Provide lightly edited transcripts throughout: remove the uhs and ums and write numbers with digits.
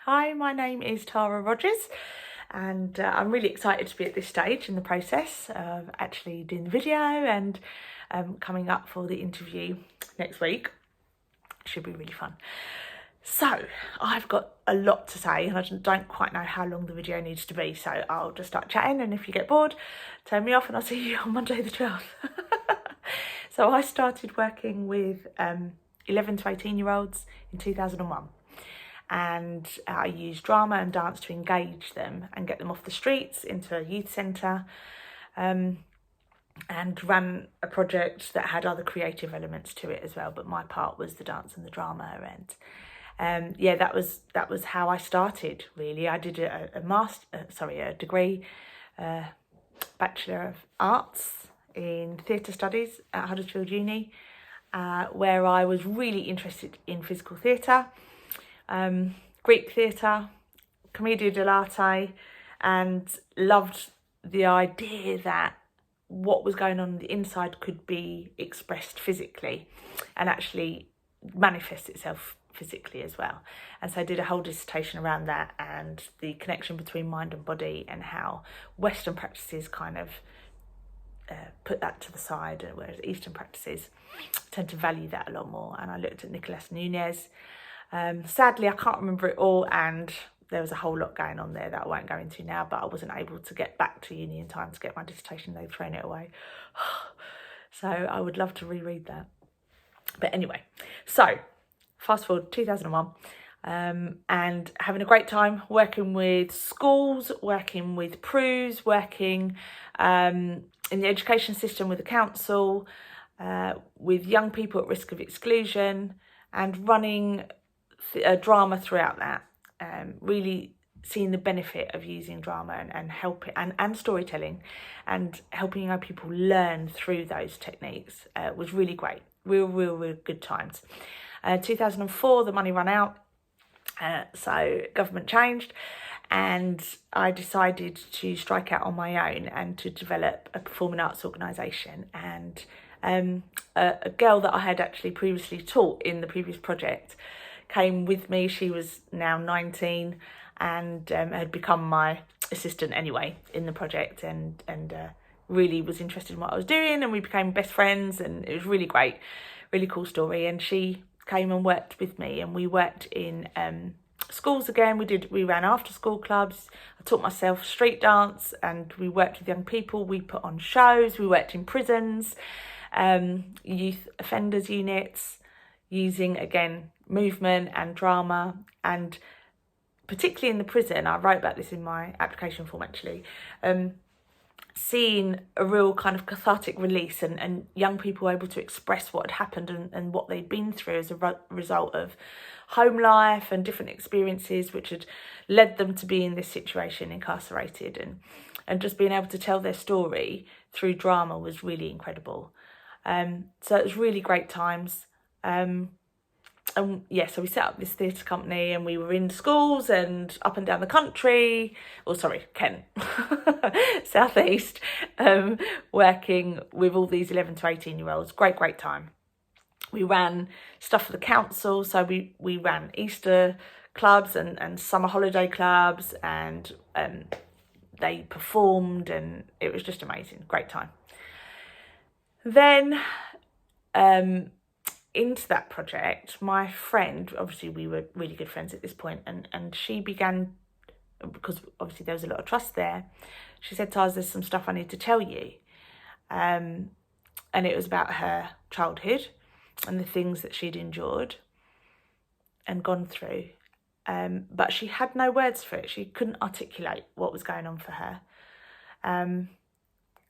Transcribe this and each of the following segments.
Hi, my name is Tara Rogers, and I'm really excited to be at this stage in the process of actually doing the video and coming up for the interview next week. Should be really fun. So I've got a lot to say and I don't quite know how long the video needs to be, so I'll just start chatting, and if you get bored, turn me off and I'll see you on Monday the 12th. So I started working with 11 to 18-year-olds in 2001. And I used drama and dance to engage them and get them off the streets into a youth centre, and ran a project that had other creative elements to it as well, but my part was the dance and the drama. And yeah, that was how I started, really. I did a degree, Bachelor of Arts in Theatre Studies at Huddersfield Uni, where I was really interested in physical theatre, Greek theatre, commedia dell'arte, and loved the idea that what was going on the inside could be expressed physically and actually manifest itself physically as well. And so I did a whole dissertation around that and the connection between mind and body, and how Western practices kind of put that to the side, whereas Eastern practices tend to value that a lot more. And I looked at Nicolas Nunez. Sadly, I can't remember it all, and there was a whole lot going on there that I won't go into now, but I wasn't able to get back to uni in time to get my dissertation. They'd thrown it away. So I would love to reread that. But anyway, so fast forward 2001, and having a great time working with schools, working with PRUs, working in the education system with the council, with young people at risk of exclusion, and running drama throughout that. Really seeing the benefit of using drama and helping and storytelling and helping young people learn through those techniques was really great. Real good times. 2004, the money ran out, so government changed, and I decided to strike out on my own and to develop a performing arts organisation. And a girl that I had actually previously taught in the previous project came with me. She was now 19 and had become my assistant anyway in the project, and really was interested in what I was doing, and we became best friends, and it was really great, really cool story. And she came and worked with me, and we worked in schools again. We ran after school clubs. I taught myself street dance, and we worked with young people. We put on shows. We worked in prisons, youth offenders units, using again movement and drama. And particularly in the prison, I wrote about this in my application form actually, seeing a real kind of cathartic release, and young people able to express what had happened and what they'd been through as a result of home life and different experiences which had led them to be in this situation, incarcerated, and just being able to tell their story through drama was really incredible. So it was really great times. And yeah, so we set up this theatre company, and we were in schools and up and down the country, Kent, southeast, working with all these 11 to 18-year-olds. Great time. We ran stuff for the council, so we ran Easter clubs and summer holiday clubs, and they performed, and it was just amazing, great time. Then into that project, my friend, obviously we were really good friends at this point, and she began, because obviously there was a lot of trust there, she said, Taz, there's some stuff I need to tell you. And it was about her childhood and the things that she'd endured and gone through. But she had no words for it. She couldn't articulate what was going on for her.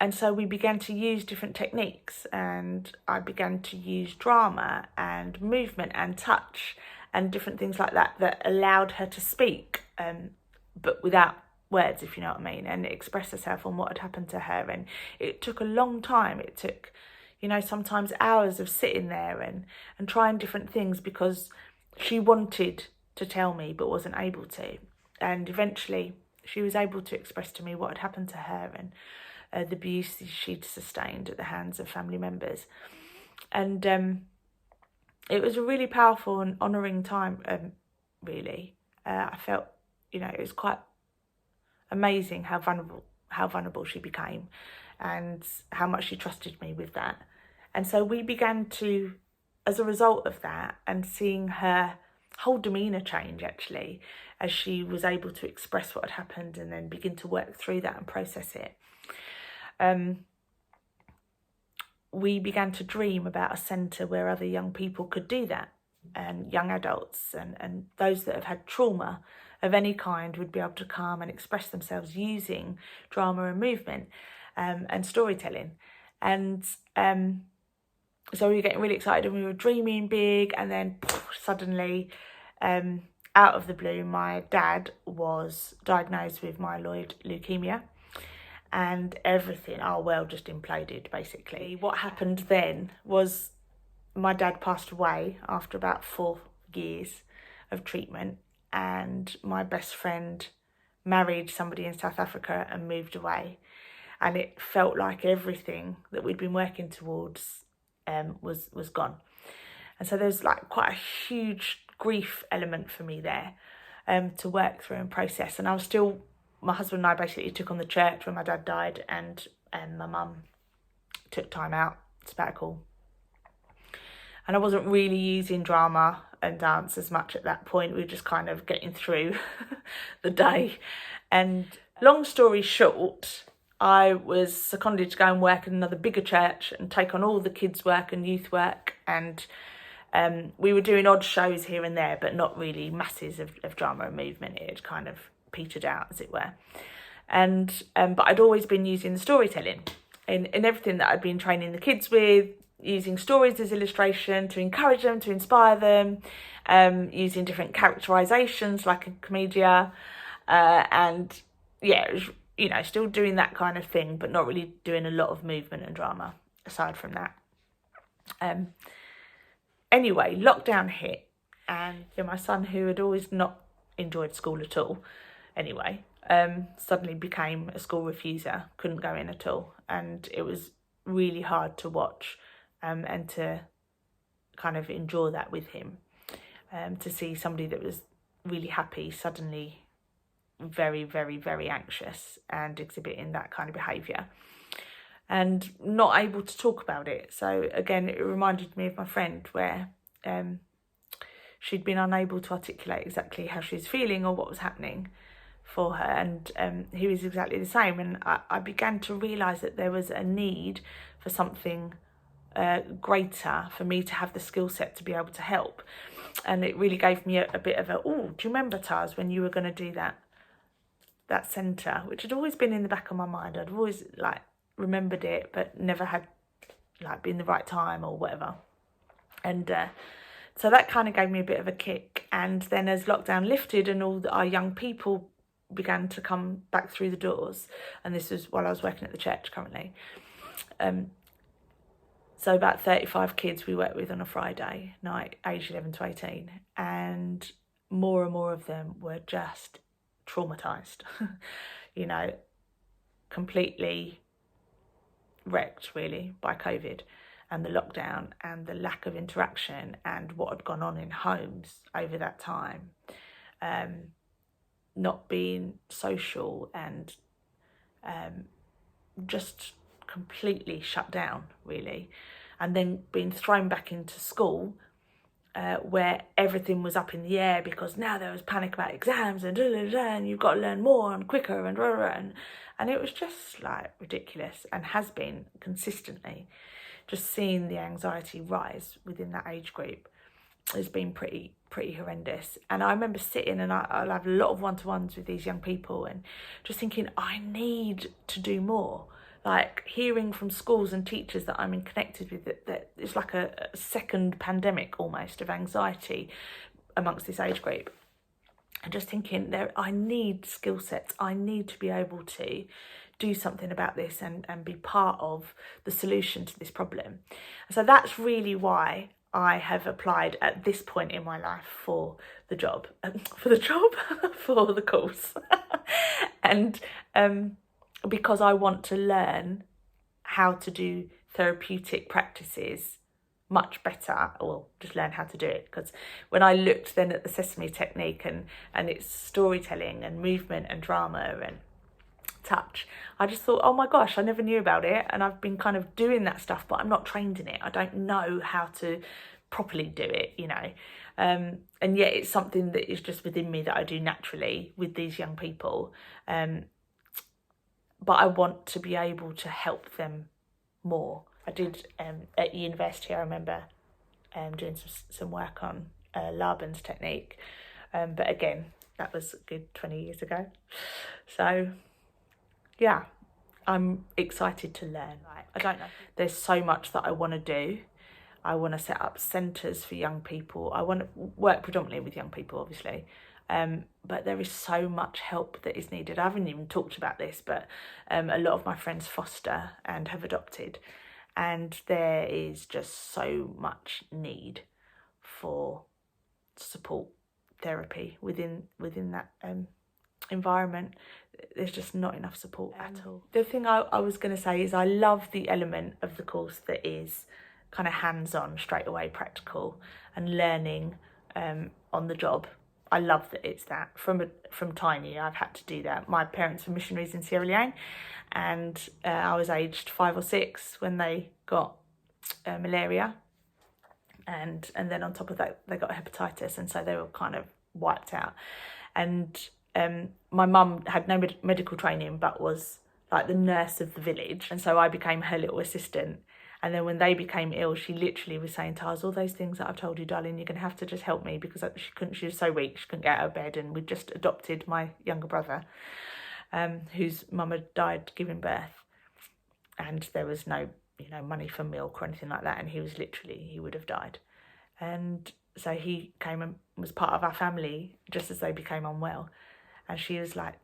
And so we began to use different techniques, and I began to use drama and movement and touch and different things like that allowed her to speak, but without words, if you know what I mean, and express herself on what had happened to her. And it took a long time. It took, sometimes hours of sitting there and trying different things, because she wanted to tell me but wasn't able to. And eventually she was able to express to me what had happened to her, and the abuse she'd sustained at the hands of family members. And it was a really powerful and honouring time, really. I felt, it was quite amazing how vulnerable she became and how much she trusted me with that. And so we began to, as a result of that, and seeing her whole demeanour change actually, as she was able to express what had happened and then begin to work through that and process it, we began to dream about a centre where other young people could do that, and young adults and those that have had trauma of any kind would be able to come and express themselves using drama and movement and storytelling. And so we were getting really excited and we were dreaming big, and then suddenly, out of the blue, my dad was diagnosed with myeloid leukemia, and everything, our world just imploded basically. What happened then was my dad passed away after about 4 years of treatment, and my best friend married somebody in South Africa and moved away, and it felt like everything that we'd been working towards was gone. And so there's like quite a huge grief element for me there to work through and process. And my husband and I basically took on the church when my dad died, and my mum took time out, sabbatical. And I wasn't really using drama and dance as much at that point. We were just kind of getting through the day. And long story short, I was seconded to go and work in another bigger church and take on all the kids' work and youth work. And we were doing odd shows here and there, but not really masses of drama and movement. It had kind of petered out, as it were. And but I'd always been using the storytelling in everything that I'd been training the kids with, using stories as illustration to encourage them, to inspire them, using different characterizations like a commedia, and yeah, it was, still doing that kind of thing, but not really doing a lot of movement and drama aside from that. Anyway, lockdown hit, and my son, who had always not enjoyed school at all anyway, suddenly became a school refuser, couldn't go in at all, and it was really hard to watch and to kind of endure that with him, to see somebody that was really happy suddenly very, very, very anxious and exhibiting that kind of behaviour and not able to talk about it. So again, it reminded me of my friend where she'd been unable to articulate exactly how she was feeling or what was happening for her, and he was exactly the same. And I began to realise that there was a need for something greater, for me to have the skill set to be able to help. And it really gave me a bit of a, do you remember, Taz, when you were going to do that centre, which had always been in the back of my mind. I'd always remembered it, but never had been the right time or whatever. And so that kind of gave me a bit of a kick. And then as lockdown lifted and all our young people began to come back through the doors, and this was while I was working at the church currently, so about 35 kids we worked with on a Friday night, aged 11 to 18, and more and more of them were just traumatised, completely wrecked really by COVID and the lockdown and the lack of interaction and what had gone on in homes over that time, not being social and just completely shut down really, and then being thrown back into school where everything was up in the air because now there was panic about exams and and you've got to learn more and quicker and it was just ridiculous, and has been consistently. Just seeing the anxiety rise within that age group has been pretty horrendous. And I remember sitting, and I'll have a lot of one-to-ones with these young people and just thinking, I need to do more. Hearing from schools and teachers that I'm connected with, that it's like a second pandemic almost of anxiety amongst this age group. And just thinking, I need skill sets. I need to be able to do something about this and be part of the solution to this problem. So that's really why I have applied at this point in my life for the course. And because I want to learn how to do therapeutic practices much better, or just learn how to do it. Because when I looked then at the Sesame technique and its storytelling and movement and drama and touch, I just thought, oh my gosh, I never knew about it, and I've been kind of doing that stuff, but I'm not trained in it. I don't know how to properly do it, you know. And yet it's something that is just within me that I do naturally with these young people. But I want to be able to help them more. I did at university, I remember doing some work on Laban's technique, but again, that was a good 20 years ago. So yeah, I'm excited to learn. I don't know, there's so much that I want to do. I want to set up centres for young people. I want to work predominantly with young people, obviously. But there is so much help that is needed. I haven't even talked about this, but a lot of my friends foster and have adopted. And there is just so much need for support therapy within that environment. There's just not enough support at all. The thing I was going to say is I love the element of the course that is kind of hands-on, straight away, practical, and learning on the job. I love that it's that. From tiny, I've had to do that. My parents were missionaries in Sierra Leone, and I was aged 5 or 6 when they got malaria, and then on top of that they got hepatitis, and so they were kind of wiped out. And my mum had no medical training, but was like the nurse of the village, and so I became her little assistant. And then when they became ill, she literally was saying to us, all those things that I've told you, darling, you're going to have to just help me, because she was so weak, she couldn't get out of bed. And we'd just adopted my younger brother, whose mum had died giving birth. And there was no, money for milk or anything like that. And he would have died. And so he came and was part of our family just as they became unwell. And she was like,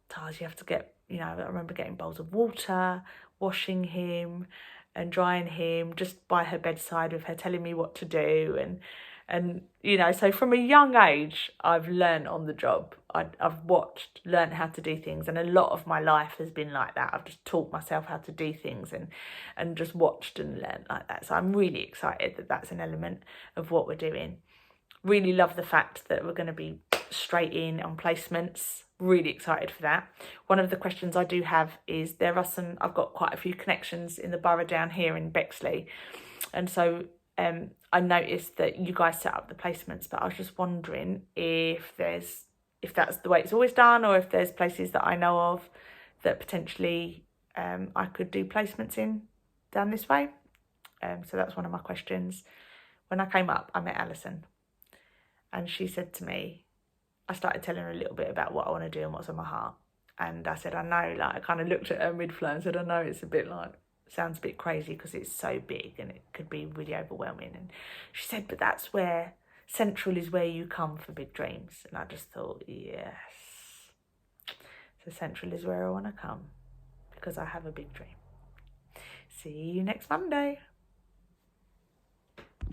Taz, you have to get, I remember getting bowls of water, washing him and drying him just by her bedside, with her telling me what to do. And so from a young age, I've learned on the job. I've learned how to do things, and a lot of my life has been like that. I've just taught myself how to do things and just watched and learned like that. So I'm really excited that that's an element of what we're doing. Really love the fact that we're going to be straight in on placements. Really excited for that. One of the questions I do have is, I've got quite a few connections in the borough down here in Bexley, and so I noticed that you guys set up the placements, but I was just wondering if that's the way it's always done, or if there's places that I know of that potentially I could do placements in down this way. So that's one of my questions. When I came up, I met Alison, and she said to me, I started telling her a little bit about what I want to do and what's on my heart. And I said, I know, I kind of looked at her mid-flow and said, I know it's a bit sounds a bit crazy because it's so big and it could be really overwhelming. And she said, but that's where Central is, where you come for big dreams. And I just thought, yes. So Central is where I want to come, because I have a big dream. See you next Monday.